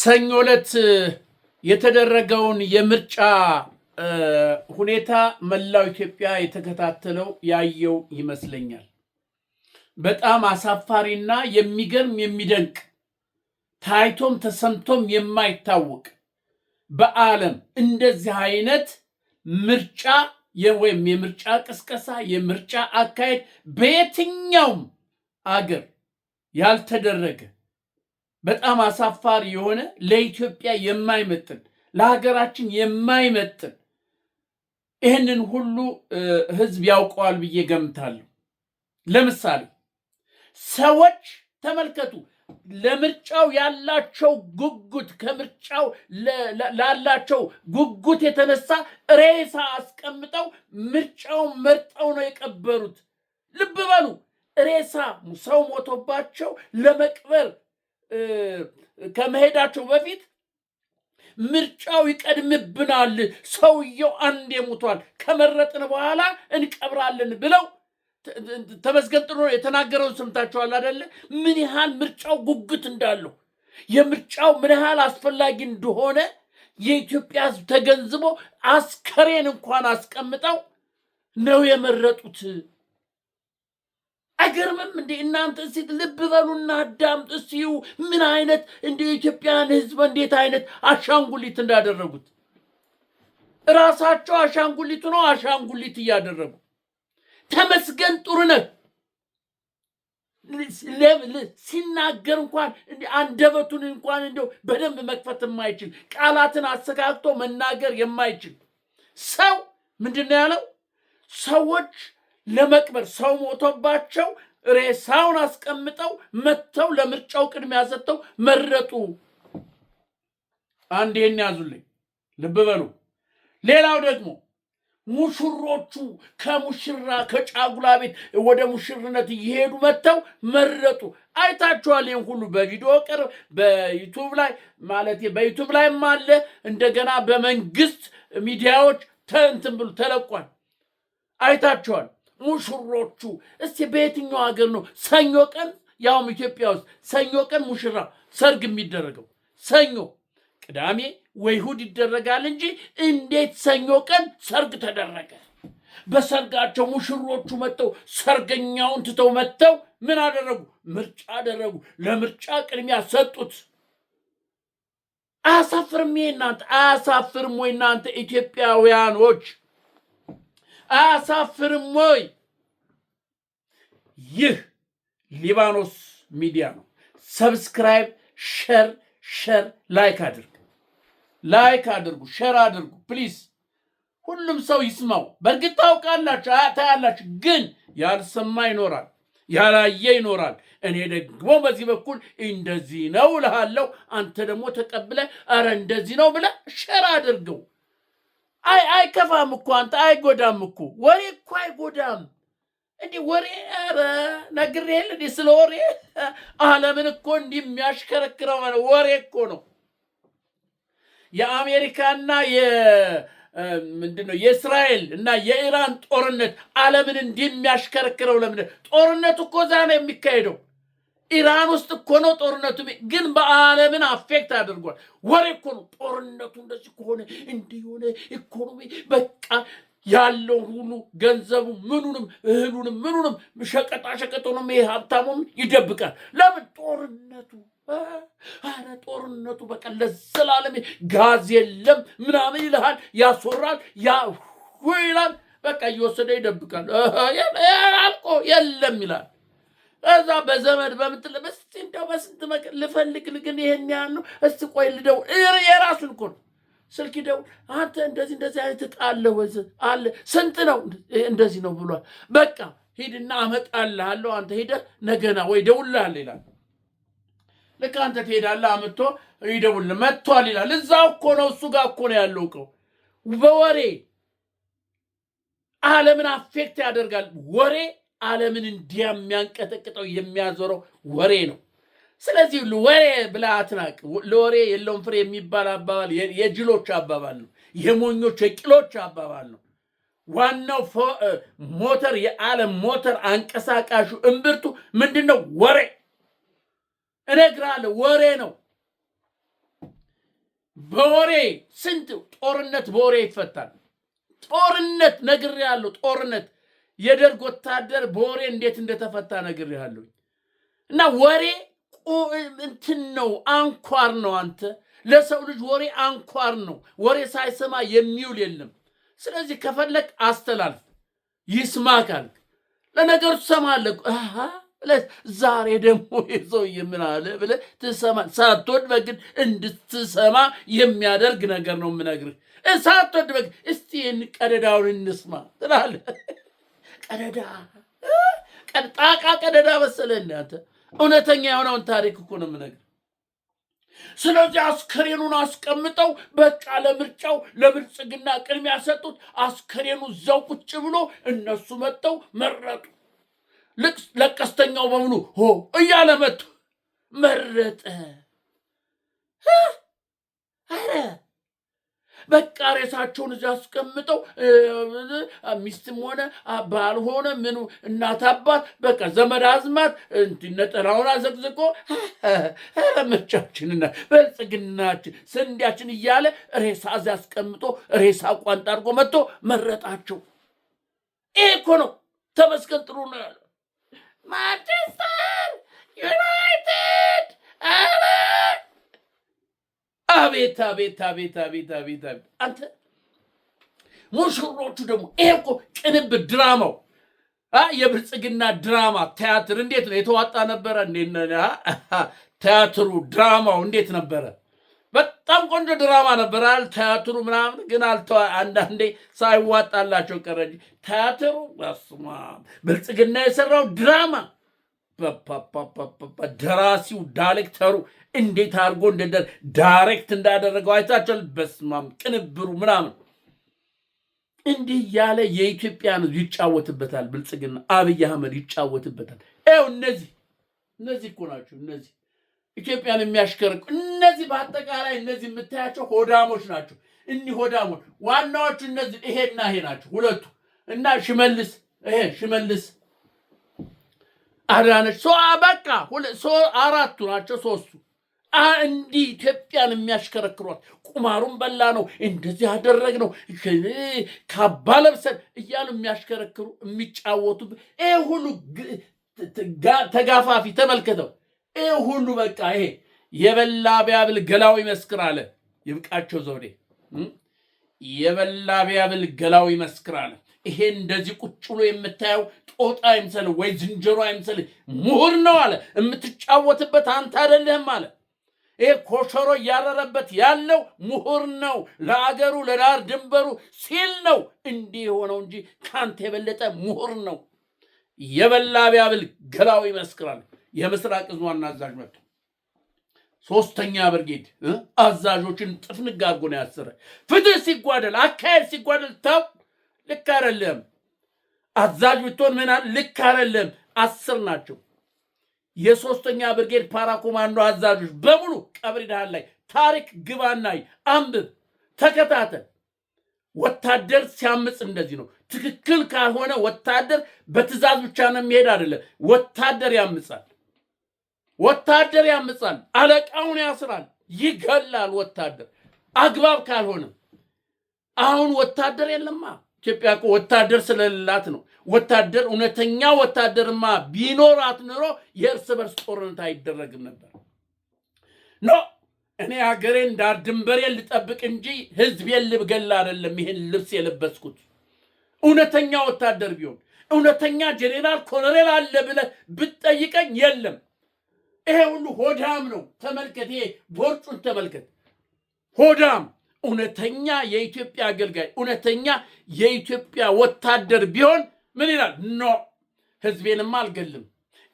ሰኞ ዕለት የተደረገውን የምርጫ ሁኔታ መላው ኢትዮጵያ የተከታተለው ያየው ይመስለኛል። በጣም አሳፋሪና የሚገርም የሚደንቅ ታይቶም ተሰምቶም የማይታወቅ በዓለም እንደዚህ አይነት ምርጫ ወይም የምርጫ ቅስቀሳ የምርጫ አካሄድ በየትኛውም አገር ያልተደረገ በጣም አሳፋሪ የሆነ ለኢትዮጵያ የማይመጥን ለሀገራችን የማይመጥን ይህንን ሁሉ ህዝብ ያውቀዋል ብዬ ገምታለሁ። ለምሳሌ ሰዎች ተመልከቱ፣ ለምርጫው ያላቸው ጉጉት ከምርጫው ላላቸው ጉጉት የተነሳ ሬሳ አስቀምጠው ምርጫውን መርጠው ነው የቀበሩት። ልብ በሉ፣ ሬሳ ሰው ሞቶባቸው ለመቅበር ከመሄዳቸው በፊት ምርጫው ይቀድምብናል፣ ሰውየው አንዴ ሞቷል፣ ከመረጥን በኋላ እንቀብራለን ብለው ተመስገን ጥሩ የተናገረውን ሰምታችኋል አይደለ? ምን ያህል ምርጫው ጉጉት እንዳለው የምርጫው ምን ያህል አስፈላጊ እንደሆነ የኢትዮጵያ ሕዝብ ተገንዝቦ አስከሬን እንኳን አስቀምጠው ነው የመረጡት። አይገርምም እንዴ? እናንተ እስቲ ልብ በሉና አዳምጡ። እስቲዩ ምን አይነት እንደ ኢትዮጵያን ሕዝብ እንዴት አይነት አሻንጉሊት እንዳደረጉት። ራሳቸው አሻንጉሊቱ ነው አሻንጉሊት እያደረጉ ተመስገን ጥሩነህ ሲናገር እንኳን አንደበቱን እንኳን እንደው በደንብ መክፈት የማይችል ቃላትን አስተካክቶ መናገር የማይችል ሰው ምንድነው ያለው? ሰዎች ለመቅበር ሰው ሞቶባቸው ሬሳውን አስቀምጠው መተው ለምርጫው ቅድሚያ ሰጥተው መረጡ። አንድ ይሄን ያዙልኝ፣ ልብ በሉ። ሌላው ደግሞ ሙሽሮቹ ከሙሽራ ከጫጉላ ቤት ወደ ሙሽርነት እየሄዱ መተው መረጡ። አይታችኋል። ይሄን ሁሉ በቪዲዮ ቅርብ በዩቲዩብ ላይ ማለት በዩቲዩብ ላይም አለ፣ እንደገና በመንግስት ሚዲያዎች እንትን ብሎ ተለቋል። አይታችኋል። ሙሽሮቹ እስቲ በየትኛው ሀገር ነው ሰኞ ቀን ያውም ኢትዮጵያ ውስጥ ሰኞ ቀን ሙሽራ ሰርግ የሚደረገው? ሰኞ ቅዳሜ ወይ እሑድ ይደረጋል እንጂ እንዴት ሰኞ ቀን ሰርግ ተደረገ? በሰርጋቸው ሙሽሮቹ መጥተው ሰርገኛውን ትተው መጥተው ምን አደረጉ? ምርጫ አደረጉ። ለምርጫ ቅድሚያ ሰጡት። አያሳፍርም? እናንተ አያሳፍርም ወይ? እናንተ ኢትዮጵያውያኖች አያሳፍርም ወይ? ይህ ሊባኖስ ሚዲያ ነው። ሰብስክራይብ፣ ሸር፣ ላይክ አድርጉ፣ ሸር አድርጉ ፕሊዝ። ሁሉም ሰው ይስማው። በእርግጥ ታውቃላችሁ፣ ታያላችሁ፣ ግን ያልሰማ ይኖራል፣ ያላየ ይኖራል። እኔ ደግሞ በዚህ በኩል እንደዚህ ነው እልሃለሁ፣ አንተ ደግሞ ተቀብለ አረ እንደዚህ ነው ብለ ሸር አድርገው። አይከፋም እኮ አንተ፣ አይጎዳም እኮ ወሬ እኮ አይጎዳም። እንዲህ ወሬ አረ ነግሬል እንዲህ ስለ ወሬ ዓለምን እኮ እንዲህ የሚያሽከረክረው ወሬ እኮ ነው። የአሜሪካና ምንድነው የእስራኤል እና የኢራን ጦርነት ዓለምን እንዲህ የሚያሽከረክረው ለምንድን? ጦርነቱ እኮ እዛ ነው የሚካሄደው። ኢራን ውስጥ እኮ ነው ጦርነቱ፣ ግን በዓለምን አፌክት አድርጓል። ወሬ እኮ ነው ጦርነቱ። እንደዚህ ከሆነ እንዲህ ሆነ ኢኮኖሚ በቃ ያለው ሁሉ ገንዘቡ ምኑንም እህሉንም ምኑንም ሸቀጡንም ይሄ ሀብታሙም ይደብቃል። ለምን? ጦርነቱ። አረ ጦርነቱ በቃ ለዘላለም ጋዝ የለም ምናምን ይልሃል፣ ያስወራል፣ ይላል። በቃ እየወሰደ ይደብቃል። አልቆ የለም ይላል። እዛ በዘመድ በምትል በስቲ እንደው በስንት ልፈልግ ግን ይሄን ያህል ነው። እስቲ ቆይ ልደውል። የራሱን እኮ ነው ስልክ ይደውል። አንተ እንደዚህ አይነት ዕቃ አለ ስንት ነው? እንደዚህ ነው ብሏል። በቃ ሂድና አመጣልሃለሁ፣ አንተ ሄደህ ነገና ወይ ደውልልሃል ይላል። ልክ አንተ ትሄዳለህ፣ አመጥቶ ይደውልልህ መጥቷል ይላል። እዛው እኮ ነው፣ እሱ ጋር እኮ ነው ያለው እኮ። በወሬ ዓለምን አፌክት ያደርጋል። ወሬ ዓለምን እንዲያሚያንቀጠቅጠው የሚያዞረው ወሬ ነው። ስለዚህ ወሬ ብለህ አትናቅ። ለወሬ የለውም ፍሬ የሚባል አባባል የጅሎች አባባል ነው፣ የሞኞች የቂሎች አባባል ነው። ዋናው ሞተር የዓለም ሞተር አንቀሳቃሹ እምብርቱ ምንድነው? ወሬ። እነግርሃለሁ፣ ወሬ ነው። በወሬ ስንት ጦርነት በወሬ ይፈታል። ጦርነት ነግሬሃለሁ። ጦርነት የደርግ ወታደር በወሬ እንዴት እንደተፈታ ነግሬሃለሁ። እና ወሬ እንትን ነው፣ አንኳር ነው። አንተ ለሰው ልጅ ወሬ አንኳር ነው። ወሬ ሳይሰማ የሚውል የለም። ስለዚህ ከፈለግ አስተላልፍ፣ ይስማ ካልክ ለነገሩ ትሰማለህ። ዛሬ ደግሞ የሰውዬ ምን አለ ብለህ ትሰማ። ሳትወድ በግድ እንድትሰማ የሚያደርግ ነገር ነው የምነግርህ። ሳትወድ በግድ እስቲ ይህን ቀደዳውን እንስማ ትላለህ። ቀደዳ ጣቃ ቀደዳ መሰለህ እናንተ። እውነተኛ የሆነውን ታሪክ እኮ ነው የምነግርህ። ስለዚህ አስከሬኑን አስቀምጠው በቃ ለምርጫው ለብልጽግና ቅድሚያ ሰጡት። አስከሬኑ እዛው ቁጭ ብሎ እነሱ መጥተው መረጡ። ለቀስተኛው በሙሉ ሆ እያለ መጡ፣ መረጠ። አረ በቃ ሬሳቸውን እዚያ አስቀምጠው ሚስትም ሆነ ባል ሆነ ምኑ እናት አባት በቃ ዘመድ አዝማት ነጠላውን አዘቅዝቆ ምርጫችንና በልጽግናችን ስንዴያችን እያለ ሬሳ እዚያ አስቀምጦ ሬሳ ቋንጣ አድርጎ መጥቶ መረጣቸው። ይሄ እኮ ነው። ተመስገን ጥሩ ነው ያለው። ማንቸስተር ዩናይትድ አቤት አቤት አቤት አቤት አቤት አቤት! አንተ ሙሽሮቹ ደግሞ ይሄ እኮ ቅንብር ድራማው የብልጽግና ድራማ ቲያትር እንዴት ነው የተዋጣ ነበረ? ቲያትሩ ድራማው እንዴት ነበረ? በጣም ቆንጆ ድራማ ነበረ። ቲያትሩ ምናምን ግን አንዳንዴ ሳይዋጣላቸው ቀረ እንጂ ቲያትሩ በስመ አብ ብልጽግና የሰራው ድራማ ደራሲው ዳይሬክተሩ እንዴት አድርጎ ዳይሬክት እንዳደረገው አይታችኋል። በስመ አብ ቅንብሩ ምናምን እንዲህ ያለ የኢትዮጵያን ይጫወትበታል። ብልጽግና አብይ አህመድ ይጫወትበታል። ይኸው እነዚህ እኮ ናቸው። እነዚህ ኢትዮጵያን የሚያሽከረክሩ እነዚህ በአጠቃላይ እነዚህ የምታያቸው ሆዳሞች ናቸው። እኒህ ሆዳሞች ዋናዎቹ እነዚህ ይሄና ይሄ ናቸው ሁለቱ እና ሽመልስ አዳነች በቃ አራቱ ናቸው። ሶስቱ እንዲህ ኢትዮጵያን የሚያሽከረክሯት ቁማሩን በላ ነው እንደዚህ ያደረግ ነው ካባ ለብሰን እያሉ የሚያሽከረክሩ የሚጫወቱ ይሄ ሁሉ ተጋፋፊ ተመልከተው። ይሄ ሁሉ በቃ ይሄ የበላ ቢያብል ገላው ይመስክር አለ ይብቃቸው ዘውዴ። የበላ ቢያብል ገላው ይመስክር አለ። ይሄ እንደዚህ ቁጭ ብሎ የምታየው ጦጣ አይምሰል ወይ ዝንጀሮ አይምሰል ምሁር ነው አለ። የምትጫወትበት አንተ አይደለህም አለ። ይሄ ኮሸሮ እያረረበት ያለው ምሁር ነው። ለአገሩ ለዳር ድንበሩ ሲል ነው እንዲህ የሆነው እንጂ ካንተ የበለጠ ምሁር ነው። የበላ ቢያብል ገላው ይመስክራል። የምስራቅ ዕዝ ዋና አዛዥ መጥቶ 3ኛ ብርጌድ አዛዦችን ጥፍንግ አድርጎ ነው ያሰረ። ፍትህ ሲጓደል አካሄድ ሲጓደል ተው ልክ አይደለም። አዛዥ ብትሆን ምን ልክ አይደለም። 10 ናቸው። የ3ኛ ብርጌድ ፓራ ኮማንዶ አዛዦች በሙሉ ቀብሪ ዳህል ላይ ታሪክ ግባና አንብብ፣ ተከታተል። ወታደር ሲያምጽ እንደዚህ ነው። ትክክል ካልሆነ ወታደር በትእዛዝ ብቻ ነው የሚሄድ አይደለም። ወታደር ያምጻል፣ አለቃውን ያስራል፣ ይገላል። ወታደር አግባብ ካልሆነ አሁን ወታደር የለማ። ኢትዮጵያ እኮ ወታደር ስለሌላት ነው። ወታደር እውነተኛ ወታደርማ ቢኖራት ኑሮ የእርስ በርስ ጦርነት አይደረግም ነበር። እኔ ሀገሬን ዳር ድንበሬን ልጠብቅ እንጂ ህዝቤን ልገላ አይደለም ይሄን ልብስ የለበስኩት። እውነተኛ ወታደር ቢሆን እውነተኛ ጄኔራል ኮሎኔል አለ ብለህ ብትጠይቀኝ የለም። ይሄ ሁሉ ሆዳም ነው። ተመልከት፣ ይሄ ቦርጩን ተመልከት። ሆዳም እውነተኛ የኢትዮጵያ አገልጋይ እውነተኛ የኢትዮጵያ ወታደር ቢሆን ምን ይላል? ህዝቤንማ አልገልም።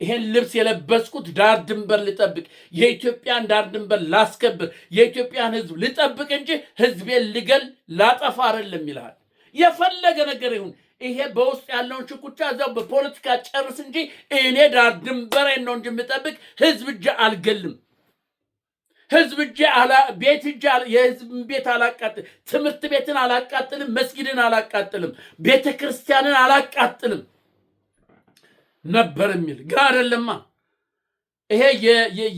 ይሄን ልብስ የለበስኩት ዳር ድንበር ልጠብቅ፣ የኢትዮጵያን ዳር ድንበር ላስከብር፣ የኢትዮጵያን ህዝብ ልጠብቅ እንጂ ህዝቤን ልገል ላጠፋ አይደለም ይልሃል። የፈለገ ነገር ይሁን ይሄ በውስጥ ያለውን ሽኩቻ እዛው በፖለቲካ ጨርስ እንጂ እኔ ዳር ድንበሬን ነው እንጂ የምጠብቅ ህዝብ እጄ አልገልም። ህዝብ እጄ የህዝብ ቤት አላቃጥልም፣ ትምህርት ቤትን አላቃጥልም፣ መስጊድን አላቃጥልም፣ ቤተ ክርስቲያንን አላቃጥልም ነበር የሚል ግን አይደለማ። ይሄ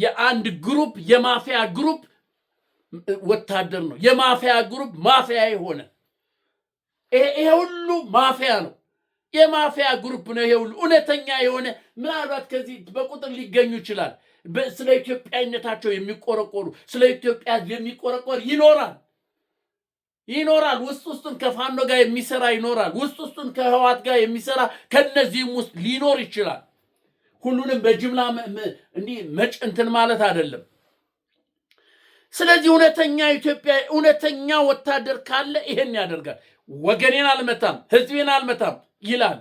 የአንድ ግሩፕ የማፊያ ግሩፕ ወታደር ነው። የማፊያ ግሩፕ ማፊያ የሆነ ይሄ ሁሉ ማፊያ ነው። የማፊያ ግሩፕ ነው ይሄ ሁሉ። እውነተኛ የሆነ ምናልባት ከዚህ በቁጥር ሊገኙ ይችላል። ስለ ኢትዮጵያዊነታቸው የሚቆረቆሩ ስለ ኢትዮጵያ የሚቆረቆር ይኖራል። ውስጡን ከፋኖ ጋር የሚሰራ ይኖራል። ውስጡን ከህዋት ጋር የሚሰራ ከነዚህም ውስጥ ሊኖር ይችላል። ሁሉንም በጅምላ እንዲህ እንትን ማለት አይደለም። ስለዚህ እውነተኛ ኢትዮጵያ እውነተኛ ወታደር ካለ ይሄን ያደርጋል። ወገኔን አልመታም፣ ህዝቤን አልመታም ይላል።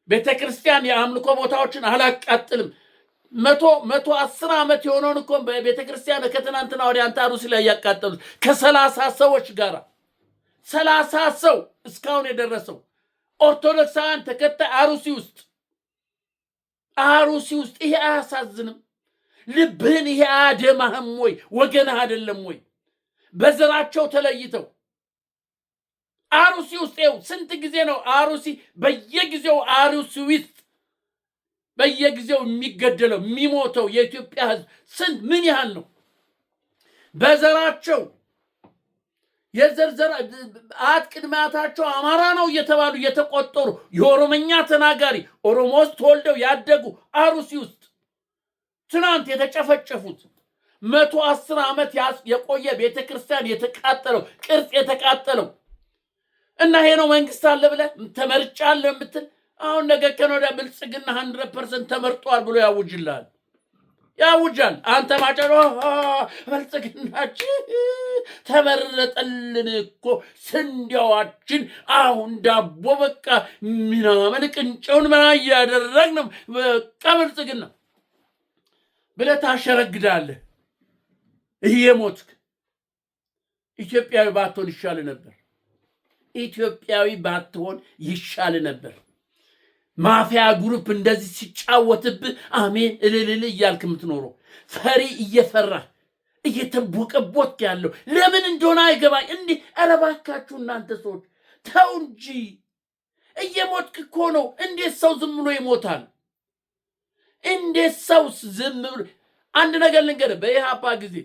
ቤተክርስቲያን የአምልኮ ቦታዎችን አላቃጥልም። 110 ዓመት የሆነውን እኮ ቤተክርስቲያን ከትናንትና ወዲያ አንተ አሩሲ ላይ ያቃጠሉት ከ30 ሰዎች ጋር 30 ሰው እስካሁን የደረሰው ኦርቶዶክሳውያን ተከታይ አሩሲ ውስጥ ይሄ አያሳዝንም? ልብህን ይሄ አያደማህም ወይ? ወገንህ አይደለም ወይ? በዘራቸው ተለይተው አሩሲ ውስጥ ይኸው ስንት ጊዜ ነው አሩሲ በየጊዜው አሩሲ ውስጥ በየጊዜው የሚገደለው የሚሞተው የኢትዮጵያ ህዝብ ስንት ምን ያህል ነው? በዘራቸው የዘርዘራ ቅድመ አያታቸው አማራ ነው እየተባሉ እየተቆጠሩ የኦሮመኛ ተናጋሪ ኦሮሞ ውስጥ ተወልደው ያደጉ አሩሲ ውስጥ ትናንት የተጨፈጨፉት 110 ዓመት የቆየ ቤተክርስቲያን የተቃጠለው ቅርጽ የተቃጠለው እና ይሄ ነው መንግስት አለ ብለህ ተመርጫለሁ የምትል አሁን ነገ ከነወዳ ብልጽግና 100% ተመርጧል ብሎ ያውጃል። አንተ ማጨሮ ብልጽግናችን ተመረጠልን እኮ ስንዴዋችን አሁን ዳቦ በቃ ምናምን ቅንጨውን ምና እያደረግ ነው በቃ ብልጽግና ብለህ ታሸረግዳለህ። እየሞትክ ኢትዮጵያዊ ባትሆን ይሻል ነበር። ማፊያ ግሩፕ እንደዚህ ሲጫወትብህ አሜን እልል እያልክ የምትኖረው ፈሪ እየፈራህ እየተቦቀቦት ያለው ለምን እንደሆነ አይገባኝ። እንዲህ ኧረ እባካችሁ እናንተ ሰዎች ተው እንጂ እየሞትክ እኮ ነው። እንዴት ሰው ዝም ብሎ ይሞታል? እንዴት ሰው ዝም ብሎ? አንድ ነገር ልንገርህ፣ በኢህአፓ ጊዜ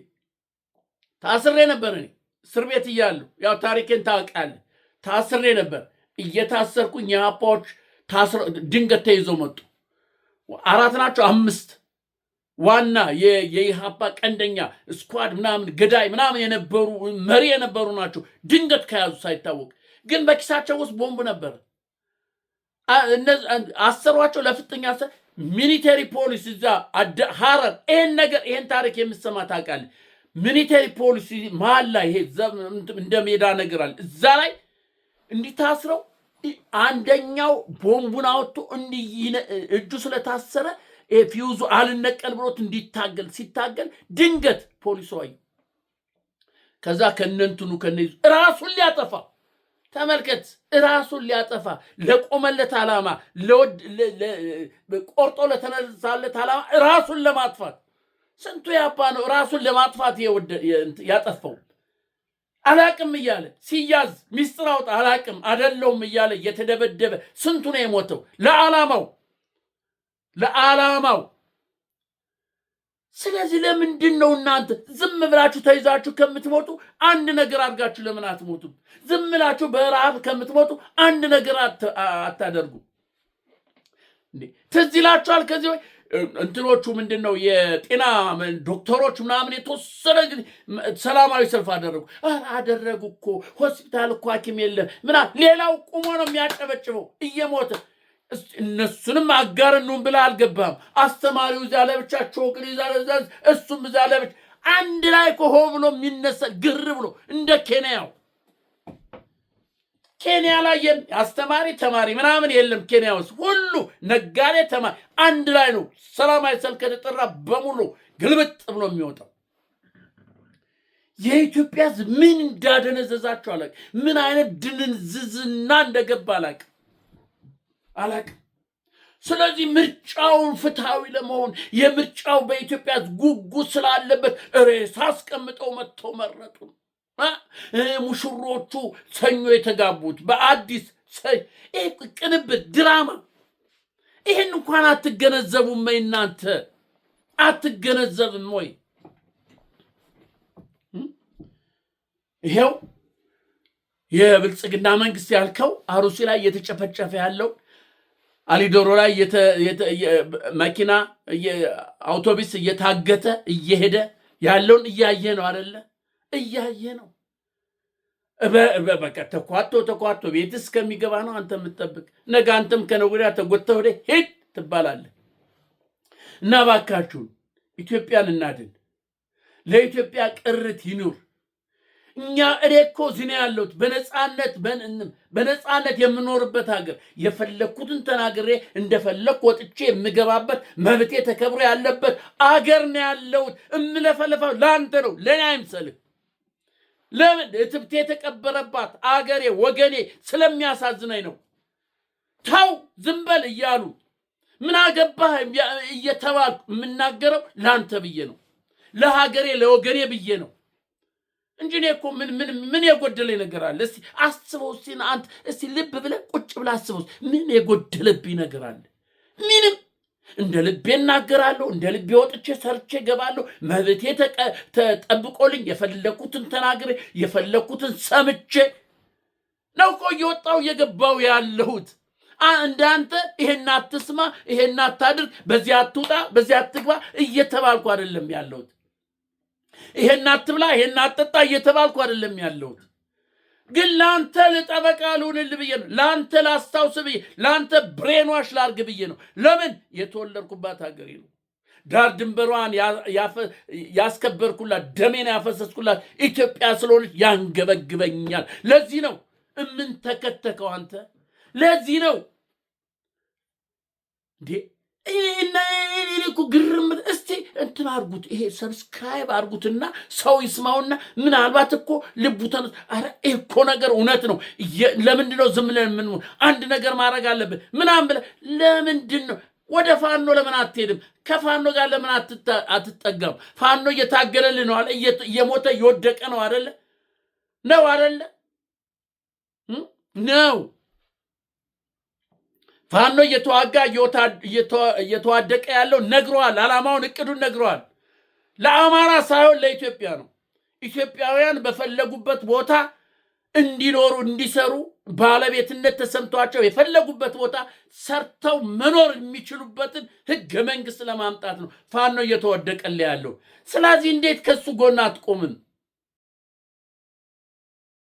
ታስሬ ነበር። እኔ እስር ቤት እያለሁ ያው ታሪኬን ታውቃለህ። ታስሬ ነበር። እየታሰርኩኝ የኢህአፓዎች ድንገት ተይዘው መጡ። 4 ናቸው 5 ዋና የኢህአፓ ቀንደኛ ስኳድ ምናምን ገዳይ ምናምን የነበሩ መሪ የነበሩ ናቸው። ድንገት ከያዙ ሳይታወቅ ግን በኪሳቸው ውስጥ ቦምብ ነበር። አሰሯቸው ለፍጥኛ ሚሊተሪ ፖሊስ እዛ ሐረር ይሄን ታሪክ የምሰማ ታውቃለህ። ሚሊተሪ ፖሊስ መሀል ላይ ይሄ እንደ ሜዳ ነገር አለ። እዛ ላይ እንዲታስረው አንደኛው ቦምቡን አወጥቶ እጁ ስለታሰረ ፊውዙ አልነቀል ብሎት ሲታገል ድንገት ፖሊሱ አየ። ከዛ ከነንትኑ ራሱን ሊያጠፋ ተመልከት፣ ራሱን ሊያጠፋ ለቆመለት ዓላማ ቆርጦ ለተነሳለት ዓላማ ራሱን ለማጥፋት ስንቱ ያባ ነው ራሱን ለማጥፋት ያጠፋው። አላቅም እያለ ሲያዝ ሚስጥር አውጣ አላቅም አይደለሁም እያለ እየተደበደበ ስንቱ ነው የሞተው ለዓላማው። ስለዚህ ለምንድን ነው እናንተ ዝም ብላችሁ ተይዛችሁ ከምትሞቱ አንድ ነገር አድርጋችሁ ለምን አትሞቱም? ዝም ብላችሁ በረሃብ ከምትሞቱ አንድ ነገር አታደርጉ እንዴ? ትዝ ይላችኋል ከዚህ ወይ እንትኖቹ ምንድን ነው የጤና ዶክተሮች ምናምን የተወሰነ ሰላማዊ ሰልፍ አደረጉ እኮ ሆስፒታል እኮ ሐኪም የለም ሌላው ቁሞ ነው የሚያጨበጭበው እየሞተ። እነሱንም አጋርኑን ብለህ አልገባህም። አስተማሪው እዛ ለብቻ ቾክን ይዛለዛዝ እሱም እዛ ለብቻ አንድ ላይ ሆ ብሎ የሚነሳ ግር ብሎ እንደ ኬንያ ላይ አስተማሪ ተማሪ ምናምን የለም። ኬንያ ውስጥ ሁሉ ነጋዴ ተማሪ አንድ ላይ ነው። ሰላማዊ ሰልፍ ከተጠራ በሙሉ ግልብጥ ብሎ የሚወጣው። የኢትዮጵያ ሕዝብ ምን እንዳደነዘዛቸው አላውቅም። ምን አይነት ድንዝዝና እንደገባ አላውቅም። ስለዚህ ምርጫውን ፍትሃዊ ለመሆን የምርጫው በኢትዮጵያ ጉጉት ስላለበት ሬሳ አስቀምጠው መጥተው መረጡ። ሙሽሮቹ ሰኞ የተጋቡት በአዲስ ቅንብት ድራማ። ይህን እንኳን አትገነዘቡም ወይ እናንተ? አትገነዘብም ወይ? ይሄው የብልጽግና መንግስት ያልከው አሩሲ ላይ እየተጨፈጨፈ ያለው አሊዶሮ ላይ መኪና አውቶቡስ እየታገተ እየሄደ ያለውን እያየ ነው አይደለ? እያየ ነው። በቃ ተኳቶ ቤት እስከሚገባ ነው አንተ የምትጠብቅ። ነገ አንተም ከነገ ተጎተህ ወደ ሄድ ትባላለህ። እና እባካችሁን ኢትዮጵያን እናድን። ለኢትዮጵያ ቅርት ይኑር። እኔ እኮ እዚህ ነው ያለሁት በነፃነት የምኖርበት ሀገር፣ የፈለኩትን ተናግሬ እንደፈለኩ ወጥቼ የምገባበት መብቴ ተከብሮ ያለበት አገር ነው ያለሁት። እምለፈለፈው ለአንተ ነው፣ ለእኔ አይምሰልህ። ለምን እትብቴ የተቀበረባት አገሬ ወገኔ ስለሚያሳዝነኝ ነው። ተው ዝም በል እያሉ ምን አገባህ እየተባልኩ የምናገረው ለአንተ ብዬ ነው፣ ለሀገሬ ለወገኔ ብዬ ነው እንጂ እኔ እኮ ምን የጎደለኝ ነገር አለ? እስቲ አስበው። እስቲ ልብ ብለህ ቁጭ ብለህ አስበው። ምን የጎደለብኝ ነገር አለ? ምንም። እንደ ልቤ እናገራለሁ፣ እንደ ልቤ ወጥቼ ሰርቼ ገባለሁ። መብቴ ተጠብቆልኝ የፈለኩትን ተናግሬ የፈለኩትን ሰምቼ ነው እኮ እየወጣሁ እየገባሁ ያለሁት። እንዳንተ ይሄን አትስማ፣ ይሄን አታድርግ፣ በዚህ አትውጣ፣ በዚህ አትግባ እየተባልኩ አይደለም ያለሁት። ይሄን አትብላ፣ ይሄን አትጠጣ እየተባልኩ አይደለም ያለሁት። ግን ለአንተ ልጠበቃ ልሁንልህ ብዬ ነው። ለአንተ ላስታውስ ብዬ፣ ለአንተ ብሬንዋሽ ላርግ ብዬ ነው። ለምን? የተወለድኩባት ሀገሬ ነው። ዳር ድንበሯን ያስከበርኩላት፣ ደሜን ያፈሰስኩላት ኢትዮጵያ ስለሆነች ያንገበግበኛል። ለዚህ ነው እምንተከተከው አንተ። ለዚህ ነው እንዴ እኔ ግርም። እስቲ እንትን አርጉት፣ ይሄ ሰብስክራይብ አርጉትና ሰው ይስማውና ምናልባት እኮ ልቡ ተነስ። አረ እኮ ነገር እውነት ነው። ለምንድን ነው ዝም ብለን ምን አንድ ነገር ማድረግ አለብን ምናምን ብለህ ለምንድን ነው ወደ ፋኖ ለምን አትሄድም? ከፋኖ ጋር ለምን አትጠጋም? ፋኖ እየታገለልህ ነው አለ፣ እየሞተ እየወደቀ ነው አይደለ? ነው አይደለ? ነው ፋኖ እየተዋጋ እየተዋደቀ ያለው ነግሯል። ዓላማውን እቅዱን ነግሯል። ለአማራ ሳይሆን ለኢትዮጵያ ነው። ኢትዮጵያውያን በፈለጉበት ቦታ እንዲኖሩ እንዲሰሩ ባለቤትነት ተሰምቷቸው የፈለጉበት ቦታ ሰርተው መኖር የሚችሉበትን ህገ መንግስት ለማምጣት ነው ፋኖ እየተወደቀለ ያለው። ስለዚህ እንዴት ከሱ ጎን አትቆምም?